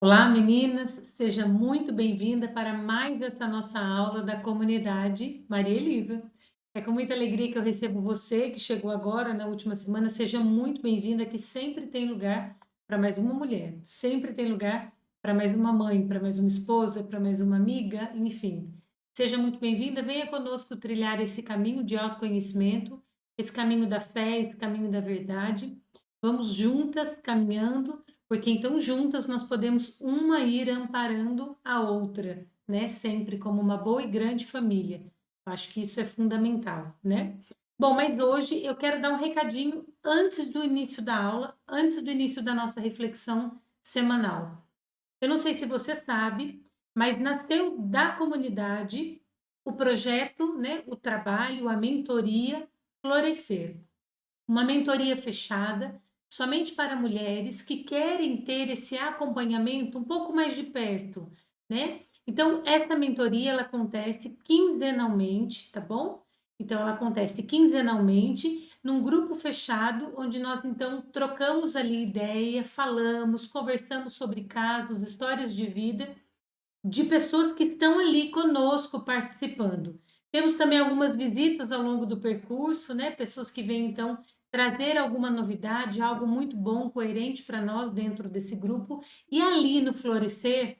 Olá, meninas, seja muito bem-vinda para mais essa nossa aula da comunidade Maria Elisa. É com muita alegria que eu recebo você que chegou agora na última semana. Seja muito bem-vinda, que sempre tem lugar para mais uma mulher, sempre tem lugar para mais uma mãe, para mais uma esposa, para mais uma amiga, enfim. Seja muito bem-vinda, venha conosco trilhar esse caminho de autoconhecimento, esse caminho da fé, esse caminho da verdade. Vamos juntas caminhando porque então juntas nós podemos uma ir amparando a outra, né? Sempre como uma boa e grande família. Acho que isso é fundamental, né? Bom, mas hoje eu quero dar um recadinho antes do início da aula, antes do início da nossa reflexão semanal. Eu não sei se você sabe, mas nasceu da comunidade o projeto, né, o trabalho, a mentoria Florescer, uma mentoria fechada somente para mulheres que querem ter esse acompanhamento um pouco mais de perto, né? Então, essa mentoria ela acontece quinzenalmente, tá bom? Então, ela acontece quinzenalmente num grupo fechado, onde nós então trocamos ali ideia, falamos, conversamos sobre casos, histórias de vida de pessoas que estão ali conosco participando. Temos também algumas visitas ao longo do percurso, né? Pessoas que vêm então trazer alguma novidade, algo muito bom, coerente para nós dentro desse grupo. E ali no Florescer,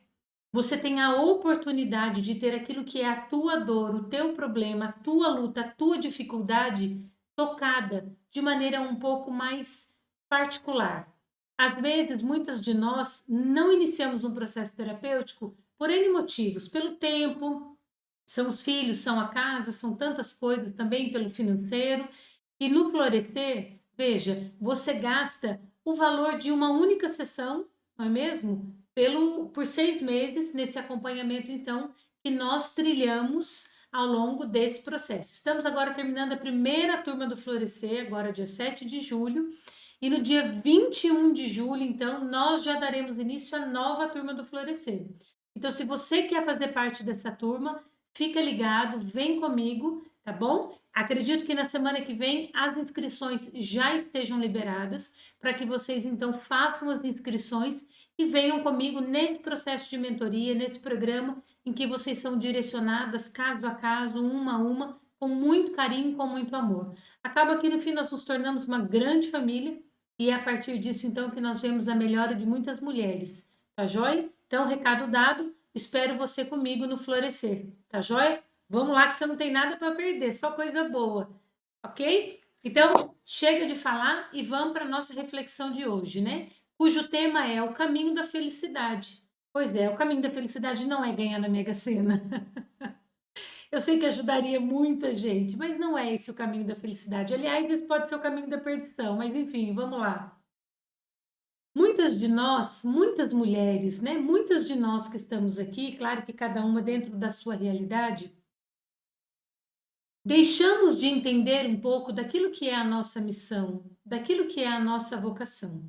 você tem a oportunidade de ter aquilo que é a tua dor, o teu problema, a tua luta, a tua dificuldade tocada de maneira um pouco mais particular. Às vezes, muitas de nós não iniciamos um processo terapêutico por N motivos, pelo tempo, são os filhos, são a casa, são tantas coisas também pelo financeiro. E no Florescer, veja, você gasta o valor de uma única sessão, não é mesmo? Por 6 meses, nesse acompanhamento, então, que nós trilhamos ao longo desse processo. Estamos agora terminando a primeira turma do Florescer, agora dia 7 de julho, e no dia 21 de julho, então, nós já daremos início à nova turma do Florescer. Então, se você quer fazer parte dessa turma, fica ligado, vem comigo, tá bom? Acredito que na semana que vem as inscrições já estejam liberadas para que vocês então façam as inscrições e venham comigo nesse processo de mentoria, nesse programa em que vocês são direcionadas caso a caso, uma a uma, com muito carinho, com muito amor. Acaba que no fim nós nos tornamos uma grande família e é a partir disso então que nós vemos a melhora de muitas mulheres, tá joia? Então, recado dado, espero você comigo no Florescer, tá joia? Vamos lá que você não tem nada para perder, só coisa boa, ok? Então, chega de falar e vamos para a nossa reflexão de hoje, né? Cujo tema é o caminho da felicidade. Pois é, o caminho da felicidade não é ganhar na Mega Sena. Eu sei que ajudaria muita gente, mas não é esse o caminho da felicidade. Aliás, esse pode ser o caminho da perdição, mas enfim, vamos lá. Muitas de nós, muitas mulheres, né? Muitas de nós que estamos aqui, claro que cada uma dentro da sua realidade, deixamos de entender um pouco daquilo que é a nossa missão, daquilo que é a nossa vocação.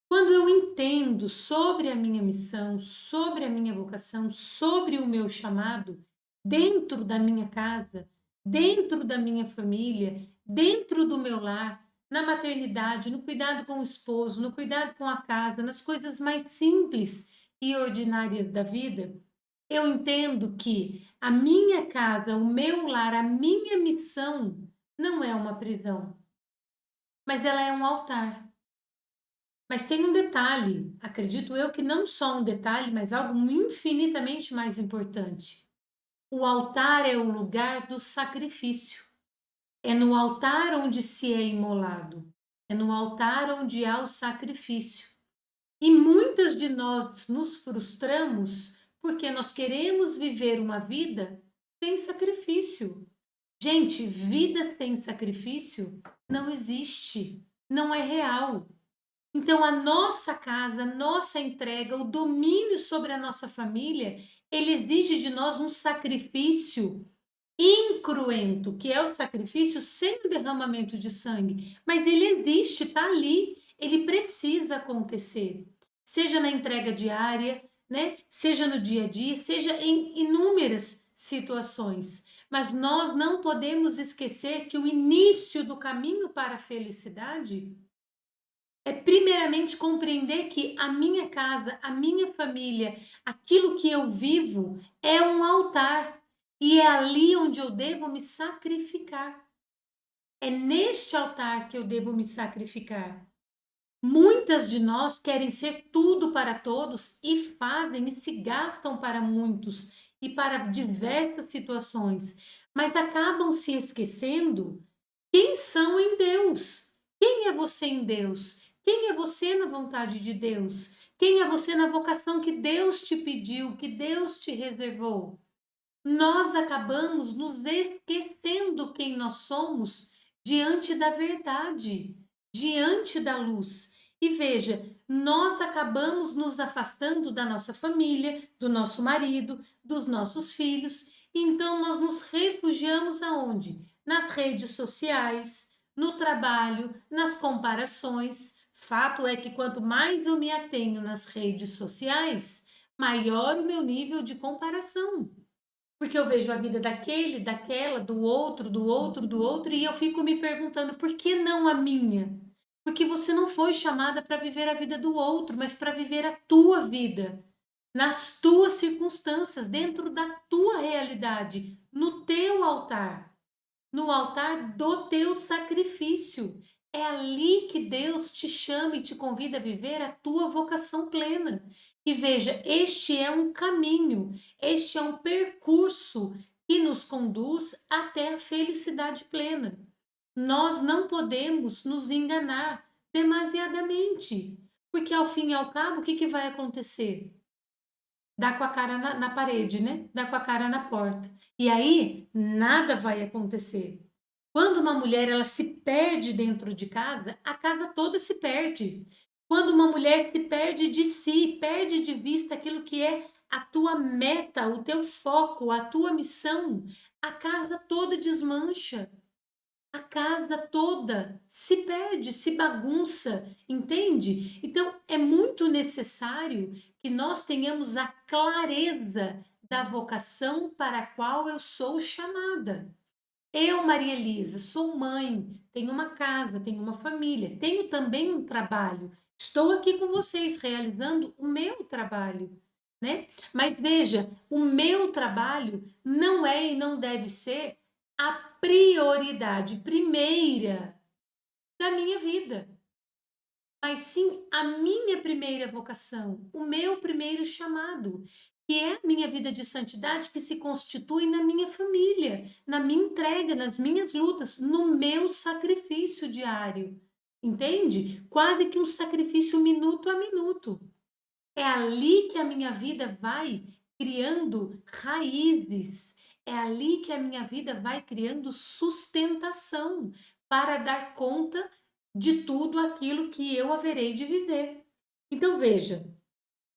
Quando eu entendo sobre a minha missão, sobre a minha vocação, sobre o meu chamado, dentro da minha casa, dentro da minha família, dentro do meu lar, na maternidade, no cuidado com o esposo, no cuidado com a casa, nas coisas mais simples e ordinárias da vida, eu entendo que a minha casa, o meu lar, a minha missão não é uma prisão, mas ela é um altar. Mas tem um detalhe, acredito eu que não só um detalhe, mas algo infinitamente mais importante. O altar é o lugar do sacrifício. É no altar onde se é imolado. É no altar onde há o sacrifício. E muitas de nós nos frustramos porque nós queremos viver uma vida sem sacrifício. Gente, vida sem sacrifício não existe, não é real. Então, a nossa casa, a nossa entrega, o domínio sobre a nossa família, ele exige de nós um sacrifício incruento, que é o sacrifício sem o derramamento de sangue. Mas ele existe, está ali, ele precisa acontecer. Seja na entrega diária, né? Seja no dia a dia, seja em inúmeras situações. Mas nós não podemos esquecer que o início do caminho para a felicidade É primeiramente compreender que a minha casa, a minha família, aquilo que eu vivo é um altar e é ali onde eu devo me sacrificar. É neste altar que eu devo me sacrificar. Muitas de nós querem ser tudo para todos e fazem e se gastam para muitos e para diversas situações, mas acabam se esquecendo quem são em Deus. Quem é você em Deus? Quem é você na vontade de Deus? Quem é você na vocação que Deus te pediu, que Deus te reservou? Nós acabamos nos esquecendo quem nós somos diante da verdade, diante da luz. E veja, nós acabamos nos afastando da nossa família, do nosso marido, dos nossos filhos. Então nós nos refugiamos aonde? Nas redes sociais, no trabalho, nas comparações. Fato é que quanto mais eu me atenho nas redes sociais, maior o meu nível de comparação. Porque eu vejo a vida daquele, daquela, do outro, do outro, do outro, e eu fico me perguntando por que não a minha? Porque você não foi chamada para viver a vida do outro, mas para viver a tua vida, nas tuas circunstâncias, dentro da tua realidade, no teu altar, no altar do teu sacrifício. É ali que Deus te chama e te convida a viver a tua vocação plena. E veja, este é um caminho, este é um percurso que nos conduz até a felicidade plena. Nós não podemos nos enganar demasiadamente, porque ao fim e ao cabo, o que vai acontecer? Dá com a cara na parede, né? Dá com a cara na porta. E aí, nada vai acontecer. Quando uma mulher ela se perde dentro de casa, a casa toda se perde. Quando uma mulher se perde de si, perde de vista aquilo que é a tua meta, o teu foco, a tua missão, a casa toda desmancha. A casa toda se perde, se bagunça, entende? Então é muito necessário que nós tenhamos a clareza da vocação para a qual eu sou chamada. Eu, Maria Elisa, sou mãe, tenho uma casa, tenho uma família, tenho também um trabalho. Estou aqui com vocês realizando o meu trabalho, né? Mas veja, o meu trabalho não é e não deve ser a prioridade primeira da minha vida, mas sim a minha primeira vocação, o meu primeiro chamado, que é a minha vida de santidade que se constitui na minha família, na minha entrega, nas minhas lutas, no meu sacrifício diário. Entende? Quase que um sacrifício minuto a minuto. É ali que a minha vida vai criando raízes. É ali que a minha vida vai criando sustentação para dar conta de tudo aquilo que eu haverei de viver. Então veja,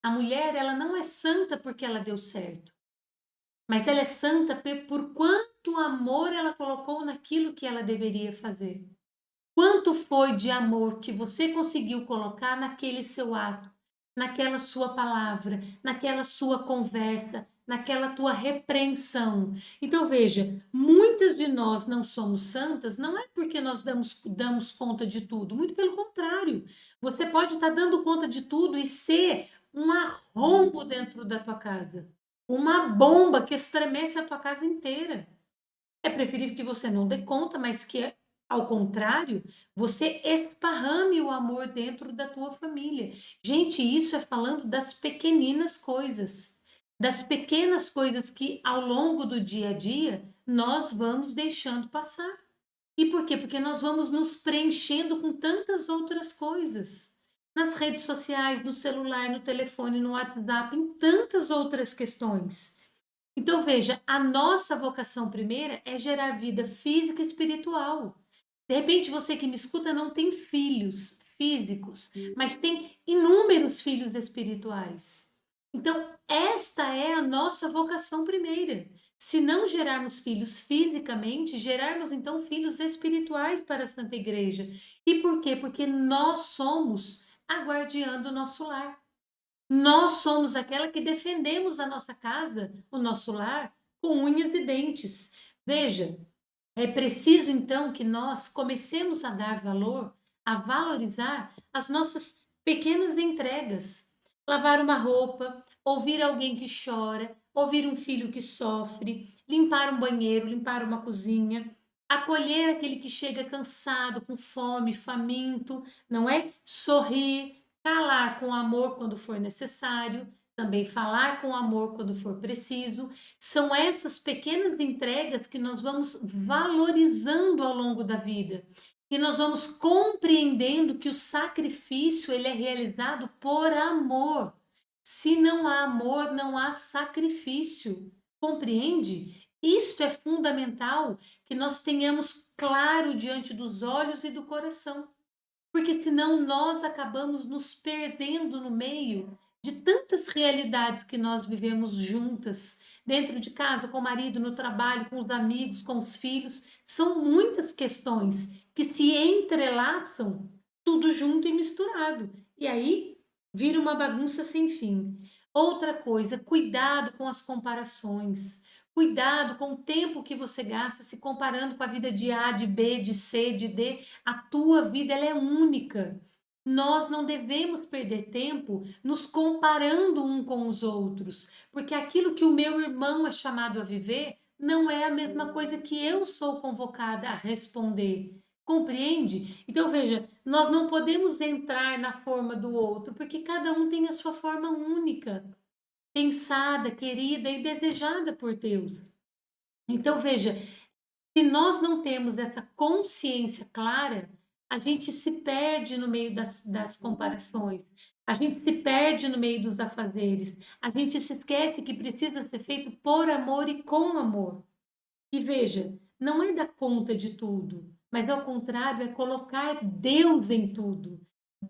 a mulher ela não é santa porque ela deu certo, mas ela é santa por quanto amor ela colocou naquilo que ela deveria fazer. Quanto foi de amor que você conseguiu colocar naquele seu ato, naquela sua palavra, naquela sua conversa, naquela tua repreensão. Então veja, muitas de nós não somos santas, não é porque nós damos conta de tudo, muito pelo contrário. Você pode estar dando conta de tudo e ser um arrombo dentro da tua casa, uma bomba que estremece a tua casa inteira. É preferível que você não dê conta, mas que, ao contrário, você esparrame o amor dentro da tua família. Gente, isso é falando das pequeninas coisas, das pequenas coisas que ao longo do dia a dia nós vamos deixando passar. E por quê? Porque nós vamos nos preenchendo com tantas outras coisas. Nas redes sociais, no celular, no telefone, no WhatsApp, em tantas outras questões. Então, veja, a nossa vocação primeira é gerar vida física e espiritual. De repente, você que me escuta não tem filhos físicos, mas tem inúmeros filhos espirituais. Então, esta é a nossa vocação primeira. Se não gerarmos filhos fisicamente, gerarmos então filhos espirituais para a Santa Igreja. E por quê? Porque nós somos a guardiã do nosso lar. Nós somos aquela que defendemos a nossa casa, o nosso lar, com unhas e dentes. Veja, é preciso então que nós comecemos a dar valor a valorizar as nossas pequenas entregas. Lavar uma roupa, ouvir alguém que chora, ouvir um filho que sofre, limpar um banheiro, limpar uma cozinha, acolher aquele que chega cansado, com fome, faminto, não é? Sorrir, calar com amor quando for necessário, também falar com amor quando for preciso. São essas pequenas entregas que nós vamos valorizando ao longo da vida. E nós vamos compreendendo que o sacrifício ele é realizado por amor. Se não há amor, não há sacrifício. Compreende? Isto é fundamental que nós tenhamos claro diante dos olhos e do coração, porque senão nós acabamos nos perdendo no meio de tantas realidades que nós vivemos juntas, dentro de casa, com o marido, no trabalho, com os amigos, com os filhos. São muitas questões que se entrelaçam tudo junto e misturado. E aí vira uma bagunça sem fim. Outra coisa, cuidado com as comparações. Cuidado com o tempo que você gasta se comparando com a vida de A, de B, de C, de D. A tua vida ela é única. Nós não devemos perder tempo nos comparando um com os outros, porque aquilo que o meu irmão é chamado a viver não é a mesma coisa que eu sou convocada a responder. Compreende? Então veja, nós não podemos entrar na forma do outro, porque cada um tem a sua forma única, pensada, querida e desejada por Deus. Então veja, se nós não temos essa consciência clara, a gente se perde no meio das comparações, a gente se perde no meio dos afazeres, a gente se esquece que precisa ser feito por amor e com amor. E veja, não é dar conta de tudo, mas ao contrário, é colocar Deus em tudo.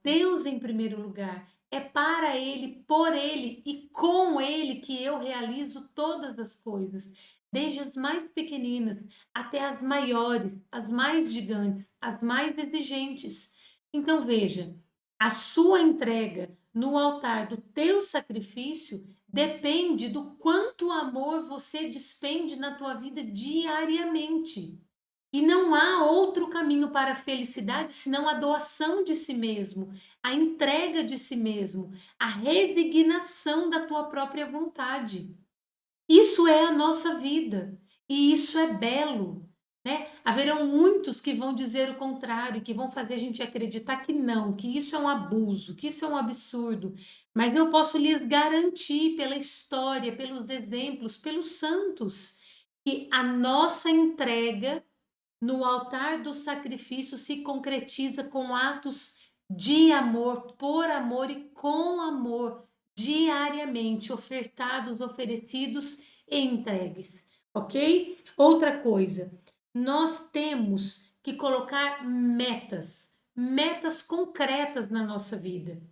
Deus em primeiro lugar. É para Ele, por Ele e com Ele que eu realizo todas as coisas, desde as mais pequeninas até as maiores, as mais gigantes, as mais exigentes. Então veja, a sua entrega no altar do teu sacrifício depende do quanto amor você despende na tua vida diariamente. E não há outro caminho para a felicidade senão a doação de si mesmo, a entrega de si mesmo, a resignação da tua própria vontade. Isso é a nossa vida e isso é belo, né? Haverão muitos que vão dizer o contrário, que vão fazer a gente acreditar que não, que isso é um abuso, que isso é um absurdo. Mas eu posso lhes garantir pela história, pelos exemplos, pelos santos, que a nossa entrega no altar do sacrifício se concretiza com atos de amor, por amor e com amor, diariamente ofertados, oferecidos e entregues, ok? Outra coisa, nós temos que colocar metas, metas concretas na nossa vida,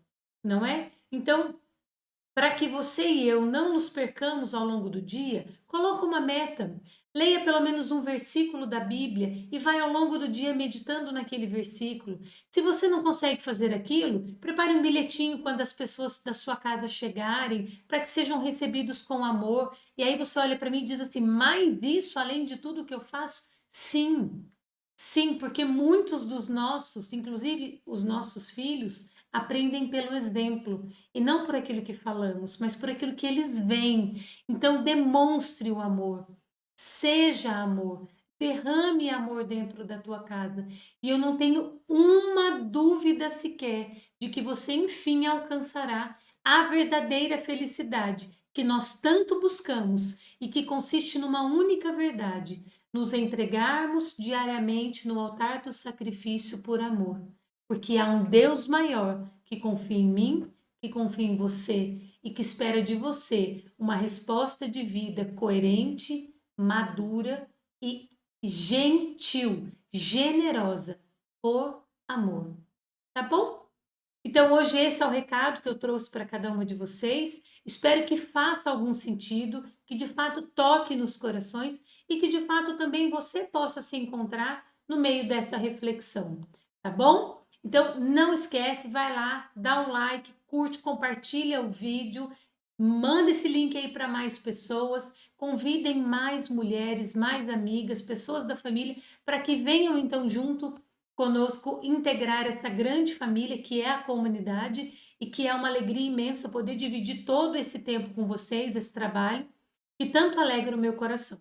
não é? Então, para que você e eu não nos percamos ao longo do dia, coloca uma meta. Leia pelo menos um versículo da Bíblia e vai ao longo do dia meditando naquele versículo. Se você não consegue fazer aquilo, prepare um bilhetinho quando as pessoas da sua casa chegarem, para que sejam recebidos com amor. E aí você olha para mim e diz assim: mais isso além de tudo que eu faço? Sim, sim, porque muitos dos nossos, inclusive os nossos filhos, aprendem pelo exemplo e não por aquilo que falamos, mas por aquilo que eles veem. Então, demonstre o amor, seja amor, derrame amor dentro da tua casa. E eu não tenho uma dúvida sequer de que você, enfim, alcançará a verdadeira felicidade que nós tanto buscamos e que consiste numa única verdade: nos entregarmos diariamente no altar do sacrifício por amor, porque há um Deus maior que confia em mim, que confia em você e que espera de você uma resposta de vida coerente, madura e gentil, generosa, por amor. Tá bom? Então, hoje esse é o recado que eu trouxe para cada uma de vocês. Espero que faça algum sentido, que de fato toque nos corações e que de fato também você possa se encontrar no meio dessa reflexão, tá bom? Então, não esquece, vai lá, dá um like, curte, compartilha o vídeo, manda esse link aí para mais pessoas, convidem mais mulheres, mais amigas, pessoas da família, para que venham então junto conosco integrar esta grande família que é a comunidade e que é uma alegria imensa poder dividir todo esse tempo com vocês, esse trabalho, que tanto alegra o meu coração.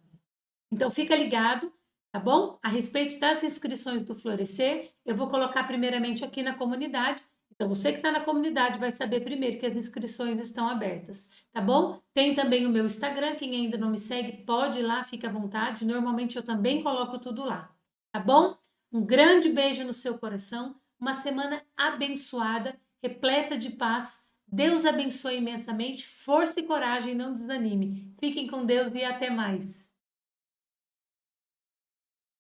Então fica ligado, tá bom? A respeito das inscrições do Florescer, eu vou colocar primeiramente aqui na comunidade. Então você que está na comunidade vai saber primeiro que as inscrições estão abertas, tá bom? Tem também o meu Instagram, quem ainda não me segue pode ir lá, fica à vontade. Normalmente eu também coloco tudo lá, tá bom? Um grande beijo no seu coração, uma semana abençoada, repleta de paz. Deus abençoe imensamente, força e coragem, não desanime. Fiquem com Deus e até mais.